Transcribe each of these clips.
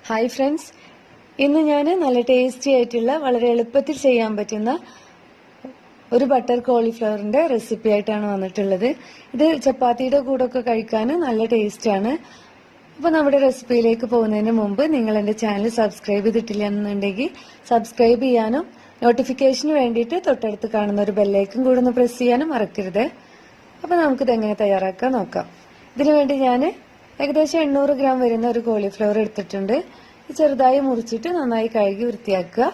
Hi friends, ഇന്ന് ഞാൻ നല്ല ടേസ്റ്റി ആയിട്ടുള്ള വളരെ എളുപ്പത്തിൽ ചെയ്യാൻ പറ്റുന്ന ഒരു ബട്ടർ കോളിഫ്ലവറിന്റെ റെസിപ്പി ആയിട്ടാണ് വന്നിട്ടുള്ളത്. ഇത് ചപ്പാത്തിയുടെ കൂടെ ഒക്കെ കഴിക്കാൻ നല്ല ടേസ്റ്റാണ്. അപ്പോൾ നമ്മുടെ റെസിപ്പിയിലേക്ക് പോകുന്നതിന് മുമ്പ് നിങ്ങൾ എൻ്റെ ചാനൽ സബ്സ്ക്രൈബ് ചെയ്തിട്ടില്ല എന്നുണ്ടെങ്കിൽ സബ്സ്ക്രൈബ് ചെയ്യാനും നോട്ടിഫിക്കേഷന് വേണ്ടിയിട്ട് തൊട്ടടുത്ത് കാണുന്ന ഒരു ബെല്ലൈക്കൺ കൂടെ ഒന്ന് പ്രസ് ചെയ്യാനും മറക്കരുത്. അപ്പോൾ നമുക്കിത് എങ്ങനെ തയ്യാറാക്കാൻ നോക്കാം. ഇതിനു വേണ്ടി ഞാൻ ഏകദേശം 800 ഗ്രാം വരുന്ന ഒരു കോളിഫ്ലവർ എടുത്തിട്ടുണ്ട്. ചെറുതായി മുറിച്ചിട്ട് നന്നായി കഴുകി വൃത്തിയാക്കുക.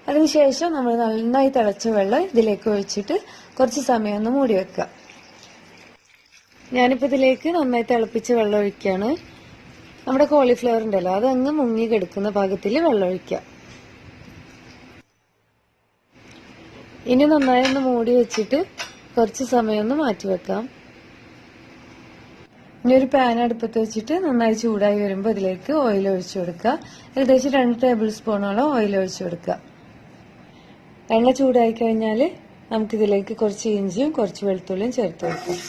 അതിനുശേഷം നമ്മൾ നന്നായി തിളച്ച വെള്ളം ഇതിലേക്ക് ഒഴിച്ചിട്ട് കുറച്ച് സമയം ഒന്ന് മൂടി വെക്കുക. ഞാനിപ്പോൾ ഇതിലേക്ക് നന്നായി തിളപ്പിച്ച വെള്ളം ഒഴിക്കുകയാണ്. നമ്മുടെ കോളിഫ്ലവർ ഉണ്ടല്ലോ, അതങ്ങ് മുങ്ങി കിടക്കുന്ന പാകത്തിൽ വെള്ളം ഒഴിക്കുക. ഇനി നന്നായി ഒന്ന് മൂടി വെച്ചിട്ട് കുറച്ച് സമയം ഒന്ന് മാറ്റി വെക്കാം. ഇനി ഒരു പാൻ അടുപ്പത്ത് വെച്ചിട്ട് നന്നായി ചൂടായി വരുമ്പോൾ ഇതിലേക്ക് ഓയിൽ ഒഴിച്ചു കൊടുക്കുക. ഏകദേശം 2 ടേബിൾ സ്പൂണോളം ഓയിൽ ഒഴിച്ചു കൊടുക്കുക. എണ്ണ ചൂടായി കഴിഞ്ഞാൽ നമുക്കിതിലേക്ക് കുറച്ച് ഇഞ്ചിയും കുറച്ച് വെളുത്തുള്ളിയും ചേർത്ത് വെക്കാം.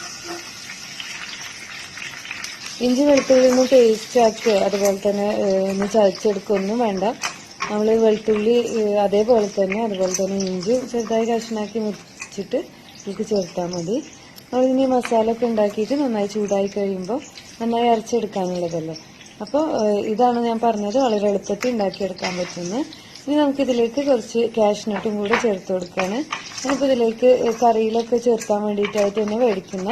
ഇഞ്ചി വെളുത്തുള്ളി ഒന്ന് പേസ്റ്റ് ആക്കുക, അതുപോലെ തന്നെ ഒന്ന് ചതച്ചെടുക്കൊന്നും വേണ്ട. നമ്മൾ വെളുത്തുള്ളി അതുപോലെ തന്നെ ഇഞ്ചി ചെറുതായി കഷ്ണാക്കി മുറിച്ചിട്ട് ഇതിലേക്ക് ചേർത്താൽ മതി. നമ്മളിനി മസാല ഒക്കെ ഉണ്ടാക്കിയിട്ട് നന്നായി ചൂടായി കഴിയുമ്പോൾ നന്നായി അരച്ചെടുക്കാനുള്ളതല്ലേ. അപ്പോൾ ഇതാണ് ഞാൻ പറഞ്ഞത്, വളരെ എളുപ്പത്തിൽ ഉണ്ടാക്കിയെടുക്കാൻ പറ്റുന്നത്. ഇനി നമുക്കിതിലേക്ക് കുറച്ച് കാഷ്നട്ടും കൂടെ ചേർത്ത് കൊടുക്കുകയാണ്. ഞാനിപ്പോൾ ഇതിലേക്ക് കറിയിലൊക്കെ ചേർക്കാൻ വേണ്ടിയിട്ടായിട്ട് തന്നെ മേടിക്കുന്ന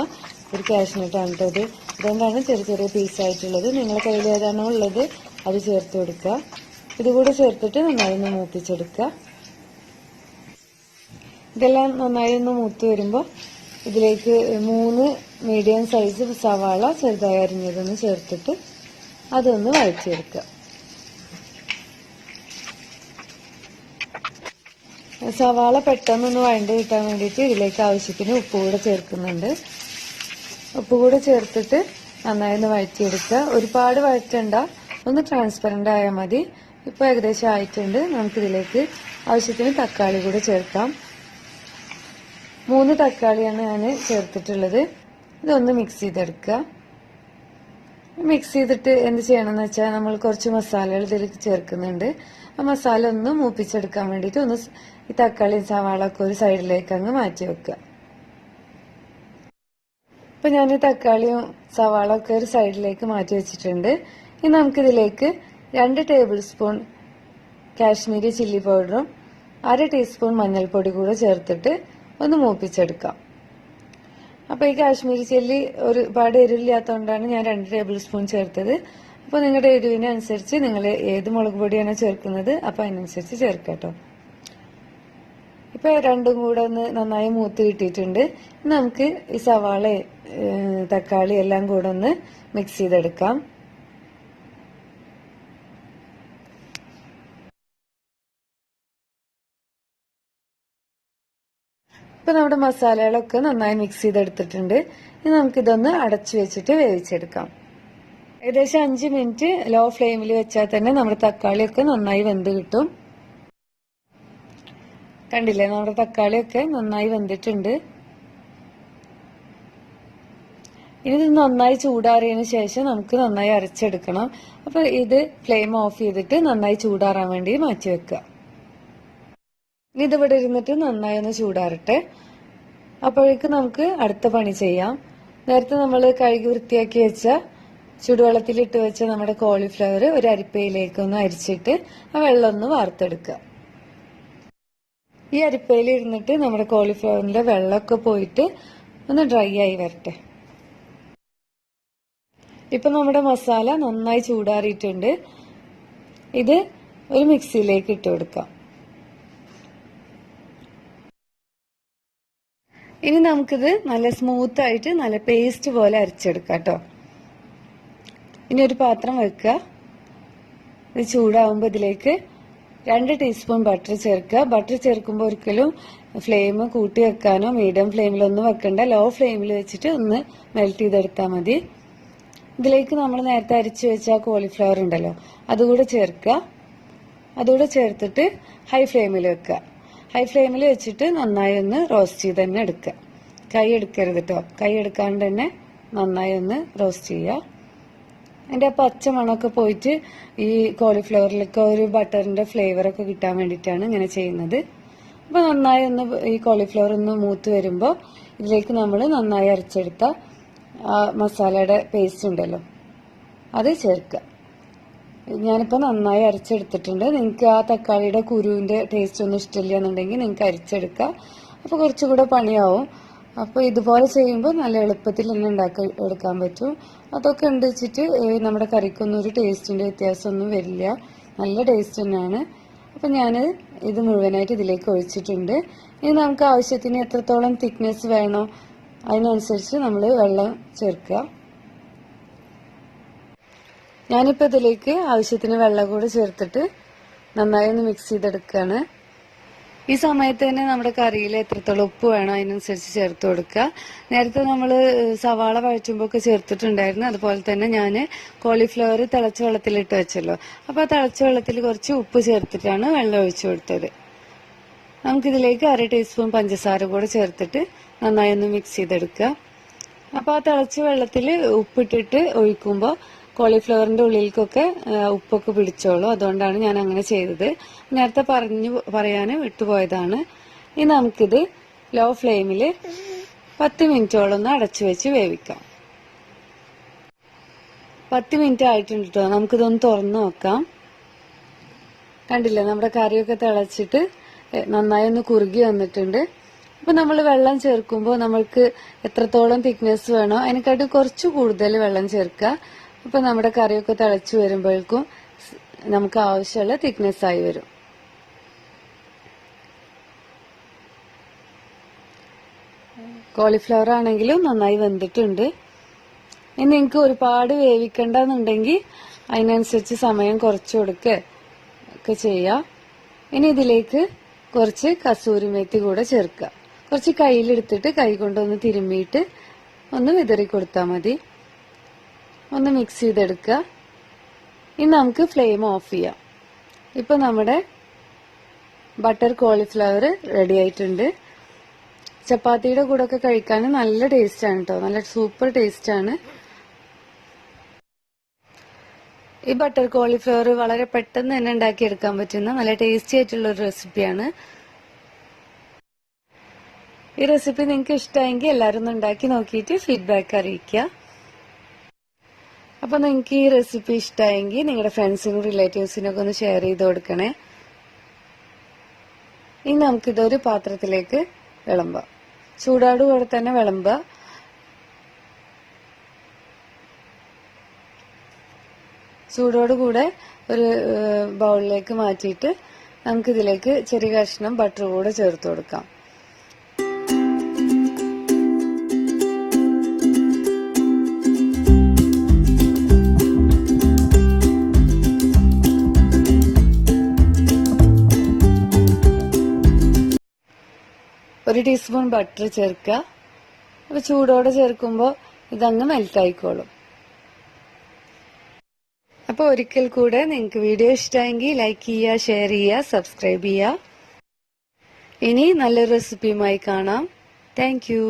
ഒരു കാഷ്നട്ടാണ് കേട്ടോ ഇത്. അതുകൊണ്ടാണ് ചെറിയ ചെറിയ പീസായിട്ടുള്ളത്. നിങ്ങളുടെ കയ്യിൽ ഏതാണോ ഉള്ളത് അത് ചേർത്ത് കൊടുക്കുക. ഇതുകൂടെ ചേർത്തിട്ട് നന്നായി ഒന്ന് മൂപ്പിച്ചെടുക്കുക. ഇതെല്ലാം നന്നായി ഒന്ന് മൂത്ത് വരുമ്പോൾ ഇതിലേക്ക് 3 മീഡിയം സൈസ് സവാള ചെറുതായി അരിഞ്ഞതൊന്ന് ചേർത്തിട്ട് അതൊന്ന് വഴറ്റിയെടുക്കുക. സവാള പെട്ടെന്നൊന്ന് വഴണ്ട് കിട്ടാൻ വേണ്ടിയിട്ട് ഇതിലേക്ക് ആവശ്യത്തിന് ഉപ്പ് കൂടെ ചേർക്കുന്നുണ്ട്. ഉപ്പ് കൂടെ ചേർത്തിട്ട് നന്നായി ഒന്ന് വഴറ്റിയെടുക്കുക. ഒരുപാട് വഴറ്റണ്ട, ഒന്ന് ട്രാൻസ്പെറന്റ് ആയാൽ മതി. ഇപ്പോൾ ഏകദേശം ആയിട്ടുണ്ട്. നമുക്കിതിലേക്ക് ആവശ്യത്തിന് തക്കാളി കൂടെ ചേർക്കാം. 3 തക്കാളിയാണ് ഞാൻ ചേർത്തിട്ടുള്ളത്. ഇതൊന്ന് മിക്സ് ചെയ്തെടുക്കുക. മിക്സ് ചെയ്തിട്ട് എന്ത് ചെയ്യണമെന്ന് വെച്ചാൽ നമ്മൾ കുറച്ച് മസാലകൾ ഇതിലേക്ക് ചേർക്കുന്നുണ്ട്. ആ മസാല ഒന്ന് മൂപ്പിച്ചെടുക്കാൻ വേണ്ടിയിട്ട് ഒന്ന് ഈ തക്കാളിയും സവാളൊക്കെ ഒരു സൈഡിലേക്ക് അങ്ങ് മാറ്റി വെക്കുക. ഇപ്പം ഞാൻ ഈ തക്കാളിയും സവാളൊക്കെ ഒരു സൈഡിലേക്ക് മാറ്റി വെച്ചിട്ടുണ്ട്. ഇനി നമുക്കിതിലേക്ക് 2 ടേബിൾ സ്പൂൺ കാശ്മീരി ചില്ലി പൗഡറും 1/2 ടീസ്പൂൺ മഞ്ഞൾപ്പൊടി കൂടെ ചേർത്തിട്ട് ഒന്ന് മൂപ്പിച്ചെടുക്കാം. അപ്പോൾ ഈ കാശ്മീരി ചില്ലി ഒരുപാട് എരിവില്ലാത്തതുകൊണ്ടാണ് ഞാൻ 2 ടേബിൾ സ്പൂൺ ചേർത്തത്. അപ്പോൾ നിങ്ങളുടെ എരിവിനനുസരിച്ച് നിങ്ങൾ ഏത് മുളക് പൊടിയാണോ ചേർക്കുന്നത് അപ്പോൾ അതിനനുസരിച്ച് ചേർക്കാട്ടോ. ഇപ്പോൾ രണ്ടും കൂടെ ഒന്ന് നന്നായി മൂത്ത് കിട്ടിയിട്ടുണ്ട്. നമുക്ക് ഈ സവാള തക്കാളി എല്ലാം കൂടെ ഒന്ന് മിക്സ് ചെയ്തെടുക്കാം. ഇപ്പൊ നമ്മുടെ മസാലകളൊക്കെ നന്നായി മിക്സ് ചെയ്തെടുത്തിട്ടുണ്ട്. ഇനി നമുക്കിതൊന്ന് അടച്ചു വെച്ചിട്ട് വേവിച്ചെടുക്കാം. ഏകദേശം 5 മിനിറ്റ് ലോ ഫ്ലെയിമിൽ വെച്ചാൽ തന്നെ നമ്മുടെ തക്കാളിയൊക്കെ നന്നായി വെന്ത് കിട്ടും. കണ്ടില്ലേ, നമ്മുടെ തക്കാളിയൊക്കെ നന്നായി വെന്തിട്ടുണ്ട്. ഇനി ഇത് നന്നായി ചൂടാറിയതിനു ശേഷം നമുക്ക് നന്നായി അരച്ചെടുക്കണം. അപ്പൊ ഇത് ഫ്ലെയിം ഓഫ് ചെയ്തിട്ട് നന്നായി ചൂടാറാൻ വേണ്ടി മാറ്റി വെക്കുക. ഇനി ഇതിവിടെ ഇരുന്നിട്ട് നന്നായി ഒന്ന് ചൂടാറട്ടെ. അപ്പോഴേക്ക് നമുക്ക് അടുത്ത പണി ചെയ്യാം. നേരത്തെ നമ്മൾ കഴുകി വൃത്തിയാക്കി വെച്ച ചുടുവെള്ളത്തിലിട്ട് വെച്ച നമ്മുടെ കോളിഫ്ലവർ ഒരു അരിപ്പയിലേക്ക് ഒന്ന് അരിച്ചിട്ട് ആ വെള്ളം ഒന്ന് വാർത്തെടുക്കുക. ഈ അരിപ്പയിൽ ഇരുന്നിട്ട് നമ്മുടെ കോളിഫ്ലവറിന്റെ വെള്ളമൊക്കെ പോയിട്ട് ഒന്ന് ഡ്രൈ ആയി വരട്ടെ. ഇപ്പൊ നമ്മുടെ മസാല നന്നായി ചൂടാറിയിട്ടുണ്ട്. ഇത് ഒരു മിക്സിയിലേക്ക് ഇട്ട് കൊടുക്കാം. ഇനി നമുക്കിത് നല്ല സ്മൂത്ത് ആയിട്ട് നല്ല പേസ്റ്റ് പോലെ അരച്ചെടുക്കാം കേട്ടോ. ഇനി ഒരു പാത്രം വെക്കുക. ഇത് ചൂടാവുമ്പോൾ ഇതിലേക്ക് 2 ടീസ്പൂൺ ബട്ടർ ചേർക്കുക. ബട്ടർ ചേർക്കുമ്പോൾ ഒരിക്കലും ഫ്ലെയിം കൂട്ടി വെക്കാനോ മീഡിയം ഫ്ലെയിമിലൊന്നും വെക്കണ്ട. ലോ ഫ്ലെയിമിൽ വെച്ചിട്ട് ഒന്ന് മെൽറ്റ് ചെയ്തെടുത്താൽ മതി. ഇതിലേക്ക് നമ്മൾ നേരത്തെ അരിച്ചു വെച്ച കോളിഫ്ലവർ ഉണ്ടല്ലോ, അതുകൂടെ ചേർക്കുക. അതുകൂടെ ചേർത്തിട്ട് ഹൈ ഫ്ലെയിമിൽ വെക്കുക. ഹൈ ഫ്ലെയിമിൽ വെച്ചിട്ട് നന്നായി ഒന്ന് റോസ്റ്റ് ചെയ്ത് തന്നെ എടുക്കുക. കൈ എടുക്കരുത് കേട്ടോ. കൈ എടുക്കാണ്ട് തന്നെ നന്നായി ഒന്ന് റോസ്റ്റ് ചെയ്യുക. അതിൻ്റെ ആ പച്ച മണമൊക്കെ പോയിട്ട് ഈ കോളിഫ്ലവറിലൊക്കെ ഒരു ബട്ടറിന്റെ ഫ്ലേവറൊക്കെ കിട്ടാൻ വേണ്ടിയിട്ടാണ് ഇങ്ങനെ ചെയ്യുന്നത്. അപ്പോൾ നന്നായി ഒന്ന് ഈ കോളിഫ്ലവർ ഒന്ന് മൂത്ത് വരുമ്പോൾ ഇതിലേക്ക് നമ്മൾ നന്നായി അരച്ചെടുത്ത മസാലയുടെ പേസ്റ്റ് ഉണ്ടല്ലോ അത് ചേർക്കുക. ഞാനിപ്പോൾ നന്നായി അരച്ചെടുത്തിട്ടുണ്ട്. നിങ്ങൾക്ക് ആ തക്കാളിയുടെ കുരുവിൻ്റെ ടേസ്റ്റ് ഒന്നും ഇഷ്ടമില്ല എന്നുണ്ടെങ്കിൽ നിങ്ങൾക്ക് അരച്ചെടുക്കാം. അപ്പോൾ കുറച്ചുകൂടെ പണിയാവും. അപ്പോൾ ഇതുപോലെ ചെയ്യുമ്പോൾ നല്ല എളുപ്പത്തിൽ തന്നെ ഉണ്ടാക്കി എടുക്കാൻ പറ്റും. അതൊക്കെ ഉണ്ട് വെച്ചിട്ട് നമ്മുടെ കറിക്കൊന്നും ഒരു ടേസ്റ്റിൻ്റെ വ്യത്യാസമൊന്നും വരില്ല, നല്ല ടേസ്റ്റ് തന്നെയാണ്. അപ്പം ഞാൻ ഇത് മുഴുവനായിട്ട് ഇതിലേക്ക് ഒഴിച്ചിട്ടുണ്ട്. ഇനി നമുക്ക് ആവശ്യത്തിന് എത്രത്തോളം തിക്നെസ് വേണോ അതിനനുസരിച്ച് നമ്മൾ വെള്ളം ചേർക്കുക. ഞാനിപ്പോൾ ഇതിലേക്ക് ആവശ്യത്തിന് വെള്ളം കൂടെ ചേർത്തിട്ട് നന്നായി ഒന്ന് മിക്സ് ചെയ്തെടുക്കുകയാണ്. ഈ സമയത്ത് തന്നെ നമ്മുടെ കറിയിൽ എത്രത്തോളം ഉപ്പ് വേണോ അതിനനുസരിച്ച് ചേർത്ത് കൊടുക്കുക. നേരത്തെ നമ്മൾ സവാള വഴറ്റുമ്പോൾ ഒക്കെ ചേർത്തിട്ടുണ്ടായിരുന്നു. അതുപോലെ തന്നെ ഞാൻ കോളിഫ്ലവർ തിളച്ച വെള്ളത്തിലിട്ട് വെച്ചല്ലോ, അപ്പോൾ ആ തിളച്ച വെള്ളത്തിൽ കുറച്ച് ഉപ്പ് ചേർത്തിട്ടാണ് വെള്ളം ഒഴിച്ചു കൊടുത്തത്. നമുക്കിതിലേക്ക് 1/2 ടീസ്പൂൺ പഞ്ചസാര കൂടെ ചേർത്തിട്ട് നന്നായി ഒന്ന് മിക്സ് ചെയ്തെടുക്കുക. അപ്പോൾ ആ തിളച്ച വെള്ളത്തിൽ ഉപ്പിട്ടിട്ട് ഒഴിക്കുമ്പോൾ കോളിഫ്ലവറിന്റെ ഉള്ളിലേക്കൊക്കെ ഉപ്പൊക്കെ പിടിച്ചോളൂ. അതുകൊണ്ടാണ് ഞാൻ അങ്ങനെ ചെയ്തത്. നേരത്തെ പറയാൻ വിട്ടുപോയതാണ്. ഇനി നമുക്കിത് ലോ ഫ്ലെയിമിൽ 10 മിനിറ്റോളം ഒന്ന് അടച്ചു വെച്ച് വേവിക്കാം. 10 മിനിറ്റ് ആയിട്ടുണ്ട് കേട്ടോ. നമുക്കിതൊന്ന് തുറന്നു നോക്കാം. കണ്ടില്ലേ, നമ്മുടെ കറിയൊക്കെ തിളച്ചിട്ട് നന്നായി ഒന്ന് കുറുകി വന്നിട്ടുണ്ട്. അപ്പൊ നമ്മൾ വെള്ളം ചേർക്കുമ്പോൾ നമ്മൾക്ക് എത്രത്തോളം തിക്നെസ് വേണോ അതിനെക്കാട്ടും കുറച്ച് കൂടുതൽ വെള്ളം ചേർക്കുക. അപ്പൊ നമ്മുടെ കറിയൊക്കെ തിളച്ചു വരുമ്പോഴേക്കും നമുക്ക് ആവശ്യമുള്ള തിക്നെസ് ആയി വരും. കോളിഫ്ലവർ ആണെങ്കിലും നന്നായി വെന്തിട്ടുണ്ട്. ഇനി നിങ്ങൾക്ക് ഒരുപാട് വേവിക്കണ്ടെന്നുണ്ടെങ്കിൽ അതിനനുസരിച്ച് സമയം കുറച്ച് കൊടുക്കുക ചെയ്യാം. ഇനി ഇതിലേക്ക് കുറച്ച് കസൂരി മെത്തി കൂടെ ചേർക്കുക. കുറച്ച് കയ്യിലെടുത്തിട്ട് കൈ കൊണ്ടൊന്ന് തിരുമ്മിയിട്ട് ഒന്ന് വിതറി കൊടുത്താൽ മതി. ഒന്ന് മിക്സ് ചെയ്തെടുക്കുക. ഇനി നമുക്ക് ഫ്ലെയിം ഓഫ് ചെയ്യാം. ഇപ്പൊ നമ്മുടെ ബട്ടർ കോളിഫ്ലവർ റെഡി ആയിട്ടുണ്ട്. ചപ്പാത്തിയുടെ കൂടെ ഒക്കെ കഴിക്കാൻ നല്ല ടേസ്റ്റ് ആണ് കേട്ടോ, നല്ല സൂപ്പർ ടേസ്റ്റ് ആണ്. ഈ ബട്ടർ കോളിഫ്ലവർ വളരെ പെട്ടെന്ന് തന്നെ ഉണ്ടാക്കിയെടുക്കാൻ പറ്റുന്ന നല്ല ടേസ്റ്റി ആയിട്ടുള്ള ഒരു റെസിപ്പിയാണ്. ഈ റെസിപ്പി നിങ്ങൾക്ക് ഇഷ്ടമായെങ്കിൽ എല്ലാവരും ഒന്ന് ഉണ്ടാക്കി നോക്കിയിട്ട് ഫീഡ്ബാക്ക് അറിയിക്കുക. അപ്പൊ നിങ്ങൾക്ക് ഈ റെസിപ്പി ഇഷ്ടമായെങ്കിൽ നിങ്ങളുടെ ഫ്രണ്ട്സിനും റിലേറ്റീവ്സിനൊക്കെ ഒന്ന് ഷെയർ ചെയ്ത് കൊടുക്കണേ. ഇനി നമുക്കിതൊരു പാത്രത്തിലേക്ക് വിളമ്പാം. ചൂടോടുകൂടെ തന്നെ വിളമ്പുക. ചൂടോടുകൂടെ ഒരു ബൗളിലേക്ക് മാറ്റിയിട്ട് നമുക്കിതിലേക്ക് ചെറിയ കഷ്ണം ബട്ടർ കൂടെ ചേർത്ത് കൊടുക്കാം. ഒരു ടീസ്പൂൺ ബട്ടർ ചേർക്കുക. അപ്പൊ ചൂടോടെ ചേർക്കുമ്പോൾ ഇതങ്ങ് മെൽറ്റായിക്കോളും. അപ്പോൾ ഒരിക്കൽ കൂടെ നിങ്ങൾക്ക് വീഡിയോ ഇഷ്ടമായെങ്കിൽ ലൈക്ക് ചെയ്യുക, ഷെയർ ചെയ്യുക, സബ്സ്ക്രൈബ് ചെയ്യുക. ഇനി നല്ലൊരു റെസിപ്പിയുമായി കാണാം. Thank you.